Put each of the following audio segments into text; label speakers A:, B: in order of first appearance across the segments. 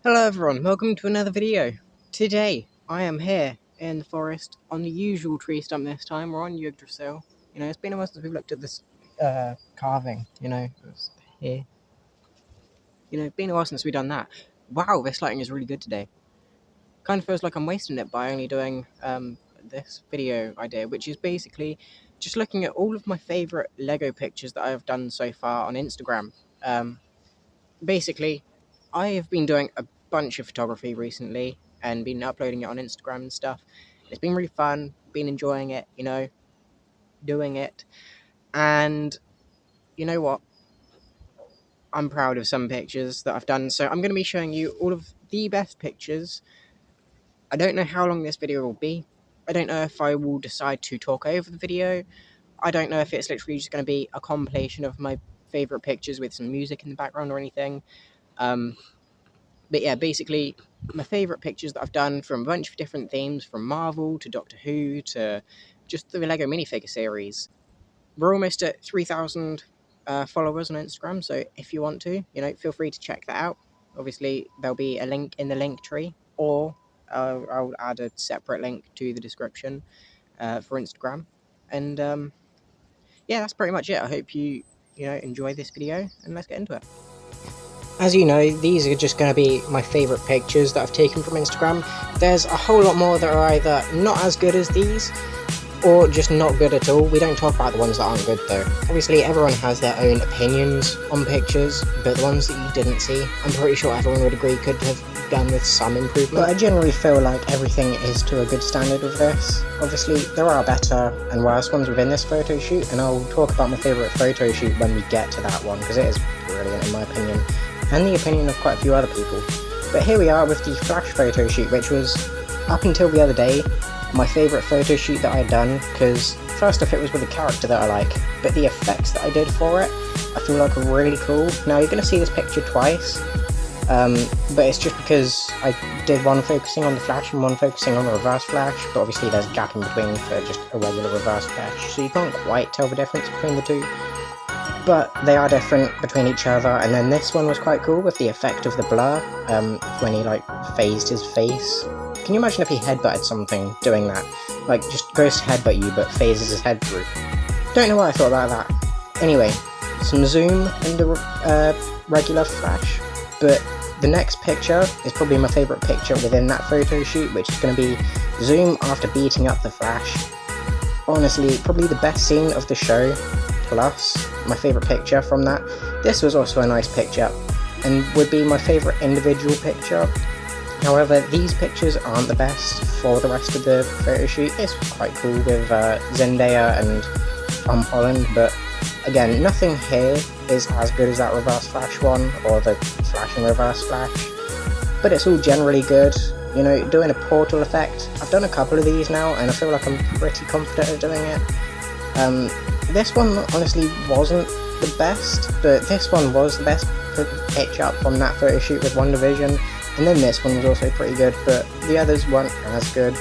A: Hello everyone, welcome to another video. Today, I am here in the forest on the usual tree stump this time. We're on Yggdrasil. It's been a while since we've looked at this carving, it's here. It's been a while since we've done that. Wow, this lighting is really good today. Kind of feels like I'm wasting it by only doing this video idea, which is basically just looking at all of my favourite Lego pictures that I've done so far on Instagram. Basically, I have been doing a bunch of photography recently and been uploading it on Instagram and stuff. It's been really fun, been enjoying it, doing it. And you know what? I'm proud of some pictures that I've done, so I'm going to be showing you all of the best pictures. I don't know how long this video will be. I don't know if I will decide to talk over the video. I don't know if it's literally just going to be a compilation of my favourite pictures with some music in the background or anything. But yeah, basically, my favourite pictures that I've done from a bunch of different themes, from Marvel to Doctor Who to just the Lego minifigure series. We're almost at 3,000 followers on Instagram, so if you want to, feel free to check that out. Obviously, there'll be a link in the link tree, or I'll add a separate link to the description for Instagram. And yeah, that's pretty much it. I hope you enjoy this video, and let's get into it. As you know, these are just going to be my favourite pictures that I've taken from Instagram. There's a whole lot more that are either not as good as these, or just not good at all. We don't talk about the ones that aren't good though. Obviously everyone has their own opinions on pictures, but the ones that you didn't see, I'm pretty sure everyone would agree could have done with some improvement. But I generally feel like everything is to a good standard with this. Obviously there are better and worse ones within this photo shoot, and I'll talk about my favourite photo shoot when we get to that one, because it is brilliant in my opinion. And the opinion of quite a few other people. But here we are with the Flash photo shoot, which was, up until the other day, my favourite photo shoot that I had done, because first off it was with a character that I like, but the effects that I did for it, I feel like were really cool. Now you're going to see this picture twice, but it's just because I did one focusing on the Flash and one focusing on the reverse Flash, but obviously there's a gap in between for just a regular reverse Flash, so you can't quite tell the difference between the two. But they are different between each other, and then this one was quite cool with the effect of the blur, when he phased his face. Can you imagine if he headbutted something doing that? Just goes to headbutt you but phases his head through. Don't know what I thought about that. Anyway, some zoom in the regular Flash, but the next picture is probably my favourite picture within that photo shoot, which is going to be zoom after beating up the Flash. Honestly, probably the best scene of the show, plus my favourite picture from that. This was also a nice picture, and would be my favourite individual picture. However, these pictures aren't the best for the rest of the photo shoot. This was quite cool with Zendaya and Tom Holland, but again, nothing here is as good as that Reverse Flash one, or the Flash and Reverse Flash, but it's all generally good. Doing a portal effect, I've done a couple of these now, and I feel like I'm pretty confident at doing it. This one honestly wasn't the best, but this one was the best picture from that photo shoot with WandaVision, and then this one was also pretty good, but the others weren't as good.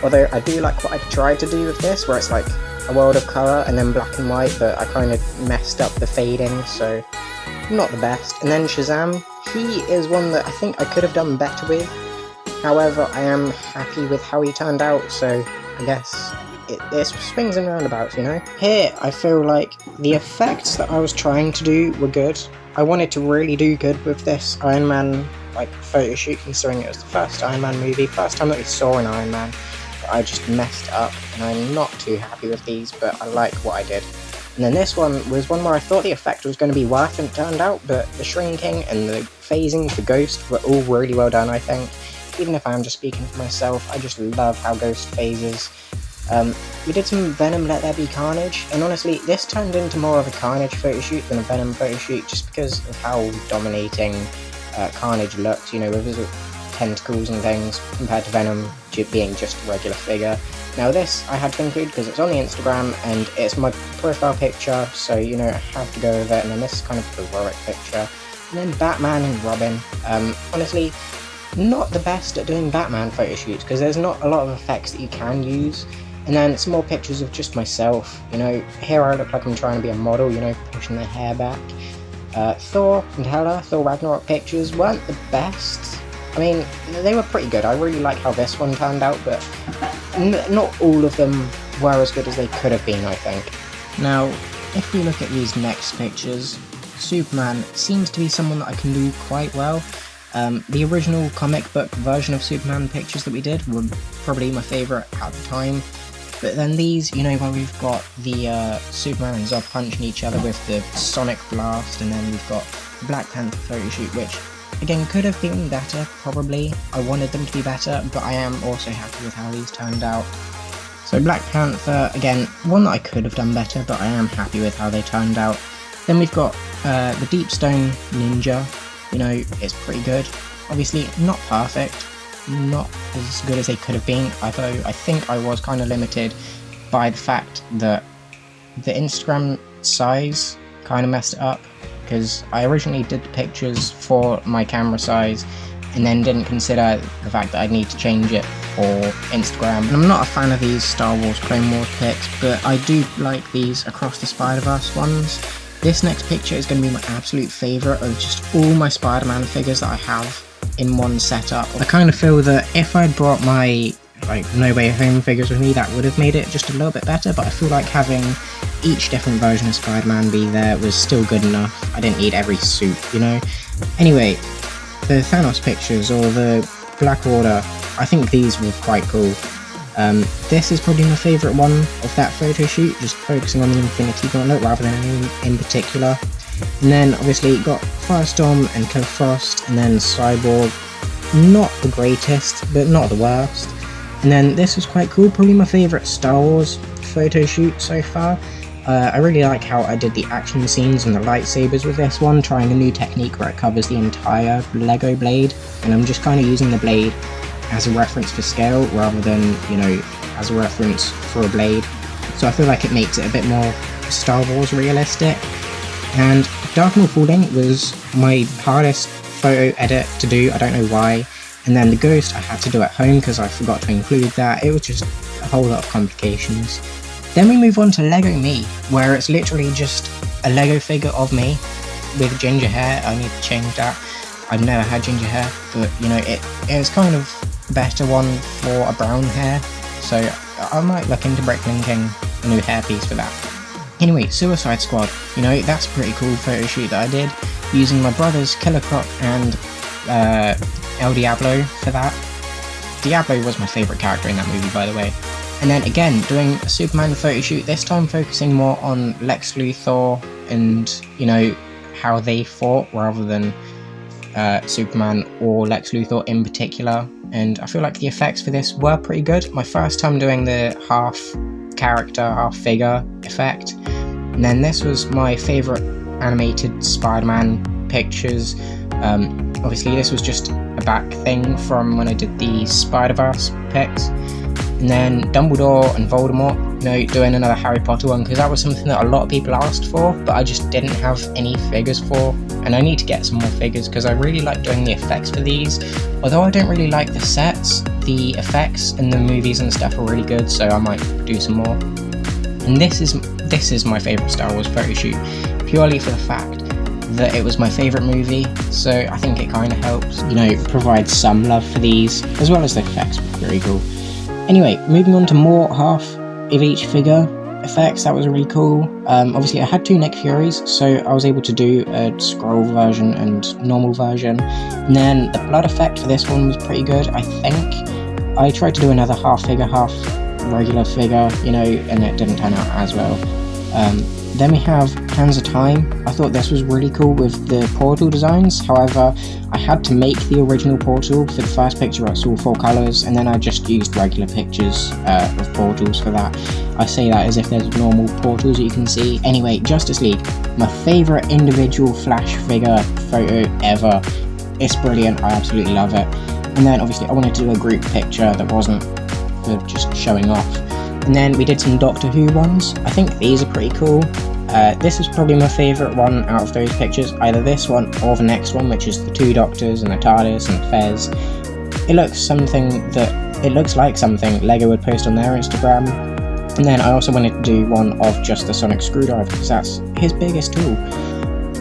A: Although I do like what I tried to do with this, where it's like a world of colour and then black and white, but I kind of messed up the fading, so not the best. And then Shazam, he is one that I think I could have done better with. However, I am happy with how he turned out, so I guess it swings and roundabouts, Here, I feel like the effects that I was trying to do were good. I wanted to really do good with this Iron Man photo shoot, considering it was the first Iron Man movie, first time that we saw an Iron Man. But I just messed up, and I'm not too happy with these, but I like what I did. And then this one was one where I thought the effect was going to be worse than it turned out, but the shrinking and the phasing, the ghost, were all really well done, I think. Even if I'm just speaking for myself, I just love how Ghost phases. We did some Venom Let There Be Carnage, and honestly, this turned into more of a Carnage photo shoot than a Venom photo shoot, just because of how dominating Carnage looked, with his tentacles and things, compared to Venom being just a regular figure. Now this I had to include because it's on the Instagram, and it's my profile picture, so I have to go with it, and then this is kind of a heroic picture. And then Batman and Robin. Honestly, not the best at doing Batman photo shoots, because there's not a lot of effects that you can use. And then some more pictures of just myself, here I look like I'm trying to be a model, pushing the hair back. Thor and Hela, Thor Ragnarok pictures weren't the best. I mean, they were pretty good. I really like how this one turned out, but not all of them were as good as they could have been, I think. Now, if we look at these next pictures, Superman seems to be someone that I can do quite well. The original comic book version of Superman pictures that we did were probably my favourite at the time. But then these, you know, where we've got the Superman and Zod punching each other with the sonic blast, and then we've got the Black Panther photo shoot, which, again, could have been better, probably. I wanted them to be better, but I am also happy with how these turned out. So Black Panther, again, one that I could have done better, but I am happy with how they turned out. Then we've got the Deep Stone Ninja. You know, it's pretty good. Obviously, not perfect, not as good as they could have been, although I think I was kind of limited by the fact that the Instagram size kind of messed it up, because I originally did the pictures for my camera size and then didn't consider the fact that I'd need to change it for Instagram. And I'm not a fan of these Star Wars Clone Wars pics, but I do like these Across the Spider-Verse ones. This next picture is going to be my absolute favourite of just all my Spider-Man figures that I have in one setup. I kind of feel that if I'd brought my No Way Home figures with me, that would have made it just a little bit better, but I feel like having each different version of Spider-Man be there was still good enough. I didn't need every suit, you know? Anyway, the Thanos pictures, or the Black Order, I think these were quite cool. This is probably my favourite one of that photo shoot, just focusing on the Infinity Gauntlet rather than any in particular. And then obviously you got Firestorm and Killer Frost, and then Cyborg, not the greatest, but not the worst. And then this was quite cool, probably my favourite Star Wars photo shoot so far. I really like how I did the action scenes and the lightsabers with this one, trying a new technique where it covers the entire Lego blade, and I'm just kind of using the blade as a reference for scale rather than, you know, as a reference for a blade. So I feel like it makes it a bit more Star Wars realistic. And Dark Knight Falling was my hardest photo edit to do, I don't know why. And then the Ghost I had to do at home because I forgot to include that. It was just a whole lot of complications. Then we move on to Lego Me, where it's literally just a Lego figure of me with ginger hair. I need to change that. I've never had ginger hair, but you know, it was kind of a better one for a brown hair, so I might look into bricklinking a new hairpiece for that. Anyway, Suicide Squad, you know, that's a pretty cool photo shoot that I did, using my brother's Killer Croc and El Diablo for that. Diablo was my favourite character in that movie, by the way. And then again, doing a Superman photo shoot, this time focusing more on Lex Luthor and, you know, how they fought rather than Superman or Lex Luthor in particular. And I feel like the effects for this were pretty good. My first time doing the half character, half figure effect. And then this was my favourite animated Spider-Man pictures. Obviously this was just a back thing from when I did the Spider-Verse pics. And then Dumbledore and Voldemort, you know, doing another Harry Potter one, because that was something that a lot of people asked for, but I just didn't have any figures for, and I need to get some more figures because I really like doing the effects for these. Although I don't really like the sets, the effects and the movies and stuff are really good, so I might do some more. And this is my favourite Star Wars photo shoot, purely for the fact that it was my favourite movie, so I think it kind of helps, you know, provide some love for these, as well as the effects were very cool. Anyway, moving on to more half of each figure effects, that was really cool. Obviously I had two Nick Furies, so I was able to do a scroll version and normal version. And then the blood effect for this one was pretty good, I think. I tried to do another half figure, half regular figure, you know, and it didn't turn out as well. Then we have Hands of Time. I thought this was really cool with the portal designs, however, I had to make the original portal for the first picture. I saw 4 colours, and then I just used regular pictures of portals for that. I say that as if there's normal portals you can see. Anyway, Justice League, my favourite individual Flash figure photo ever. It's brilliant, I absolutely love it. And then obviously I wanted to do a group picture that wasn't for just showing off. And then we did some Doctor Who ones. I think these are pretty cool. This is probably my favourite one out of those pictures, either this one or the next one, which is the 2 Doctors and the TARDIS and Fez. It looks like something Lego would post on their Instagram. And then I also wanted to do one of just the sonic screwdriver, because that's his biggest tool.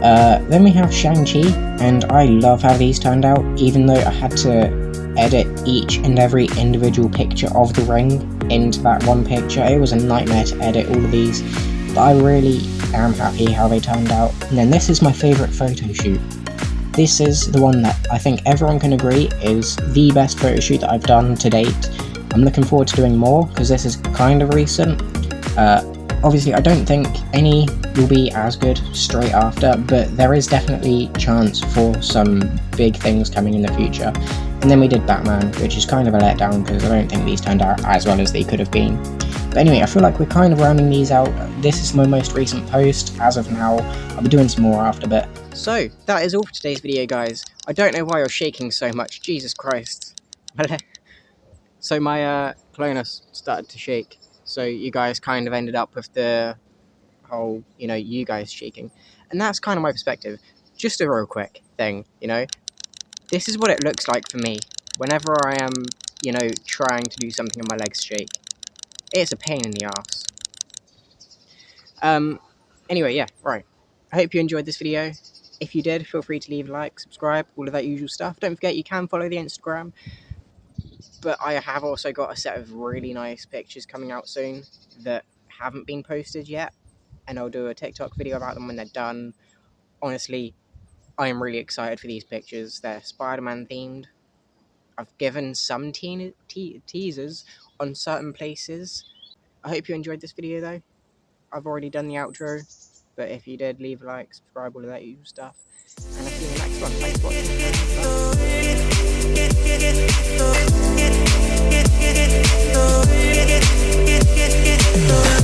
A: Then we have Shang-Chi, and I love how these turned out, even though I had to edit each and every individual picture of the ring into that one picture. It was a nightmare to edit all of these, but I really am happy how they turned out. And then this is my favourite photo shoot. This is the one that I think everyone can agree is the best photo shoot that I've done to date. I'm looking forward to doing more, because this is kind of recent. Obviously, I don't think any will be as good straight after, but there is definitely chance for some big things coming in the future. And then we did Batman, which is kind of a letdown, because I don't think these turned out as well as they could have been. But anyway, I feel like we're kind of rounding these out. This is my most recent post as of now. I'll be doing some more after a bit. So, that is all for today's video, guys. I don't know why you're shaking so much. Jesus Christ. So my clonus started to shake. So you guys kind of ended up with the whole, you guys shaking. And that's kind of my perspective. Just a real quick thing, This is what it looks like for me. Whenever I am, trying to do something and my legs shake. It's a pain in the arse. Anyway, yeah, right. I hope you enjoyed this video. If you did, feel free to leave a like, subscribe, all of that usual stuff. Don't forget you can follow the Instagram. But I have also got a set of really nice pictures coming out soon that haven't been posted yet. And I'll do a TikTok video about them when they're done. Honestly, I am really excited for these pictures. They're Spider-Man themed. I've given some teasers on certain places. I hope you enjoyed this video though. I've already done the outro. But if you did, leave a like, subscribe, all of that usual stuff. And I'll see you in the next one. Thanks for watching. Bye.